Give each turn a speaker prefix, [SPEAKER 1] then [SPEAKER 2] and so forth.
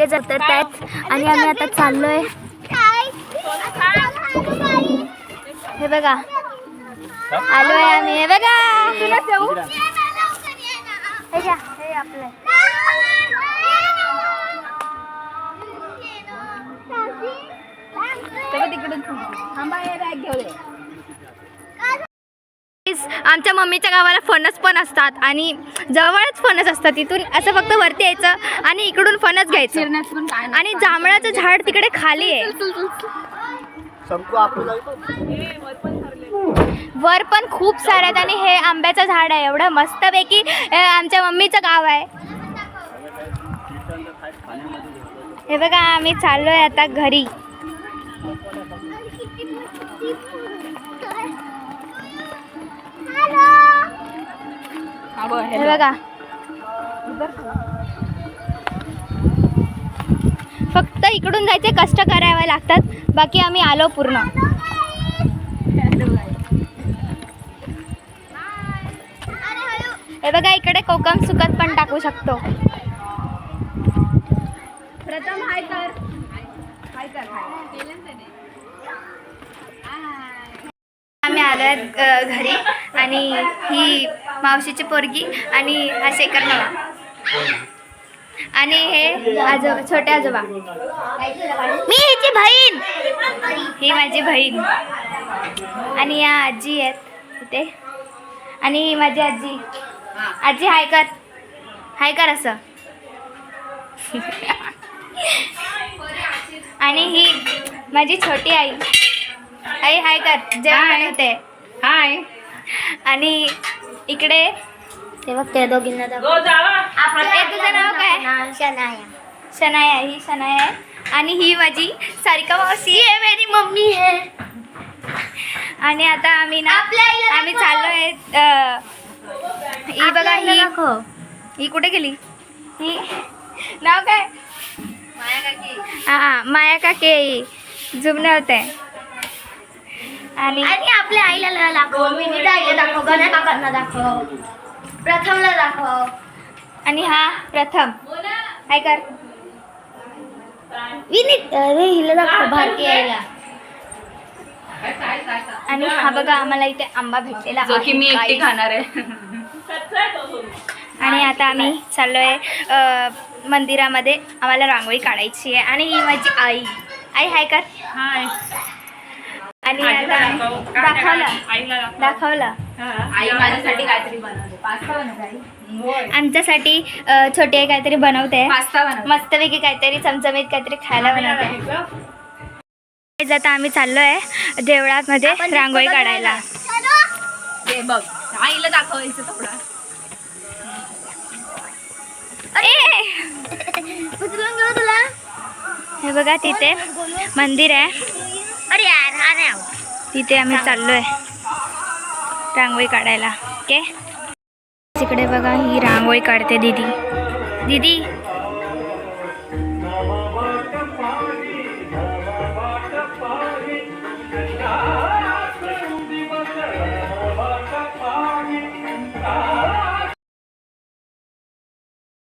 [SPEAKER 1] जातात आणि आम्ही आता चाललोय. हे बघा आलोय आम्ही. हे बघा हे आपलं आमच्या मम्मीच्या गावाला फणस पण असतात आणि जवळच फणस असतात. तिथून असं फक्त वरती यायचं आणि इकडून फणस घ्यायचं. आणि जांभळाचं झाड तिकडे खाली आहे. वर पण खूप सारे आहेत आणि हे आंब्याचं झाड आहे. एवढं मस्तपैकी आमच्या मम्मीचं गाव आहे. हे बघा आम्ही चाललोय आता घरी. हे बघा फक्त इकडून जायचे कष्ट करावे लागतात. बाकी आम्ही आलो पूर्ण. हे बघा इकडे कोकम सुकत पण टाकू शकतो. प्रथम हाय कर. आम्ही आलोय घरी आणि ही मावशीची पोरगी आणि हा शेखर नवा आणि हे आजोबा छोटे आजोबा. मी ह्याची बहीण. ही माझी बहीण आणि या आजी आहेत इथे आणि ही माझी आजी. आजी हाय कर. हाय कर असं. आणि ही माझी छोटी आई. आई हाय कर. जेवण बनवते. हाय. आणि इकडे ते बघ त्या दोघींना तुझं नाव काय? शनाया. शनाया. ही शनाया आहे आणि ही माझी सारिका मावशी आहे. मेरी मम्मी आहे. आणि आता आम्ही चाललोय. ही बघा ही कुठे गेली? ही नाव काय? माया काकी. हां माया काकी. जुमने होते. आणि आपल्या आईला दाखव. विनीता आईला दाखव. गण्या काकांना दाखव. प्रथमला दाखव. आणि हा प्रथम काय कर. विनीत अरे हिला दाखव. भारती आईला. आणि हा बघा आम्हाला इथे आंबा भेटलेला
[SPEAKER 2] जो की मी एकटी खाणार आहे.
[SPEAKER 1] आणि आता आम्ही चाललोय मंदिरामध्ये. आम्हाला रांगोळी काढायची आहे. आणि ही माझी आई. आई हाय कर.
[SPEAKER 2] हाय.
[SPEAKER 1] आणि आता दाखवलं
[SPEAKER 2] आई माझ्यासाठी काहीतरी बनवते. पास्ता बनवते.
[SPEAKER 1] आमच्यासाठी छोटी आई काहीतरी बनवते.
[SPEAKER 2] पास्ता बनवते.
[SPEAKER 1] मस्तपैकी काहीतरी चमचमीत काहीतरी खायला बनवते. आता आम्ही चाललोय देवळामध्ये रांगोळी काढायला.
[SPEAKER 2] हे बघ आईला दाखवायचं थोडा.
[SPEAKER 1] हे बघा तिथे मंदिर आहे. अरे यार तिथे आम्ही चाललोय रांगोळी काढायला. ओके तिकडे बघा ही रांगोळी काढते दीदी. दीदी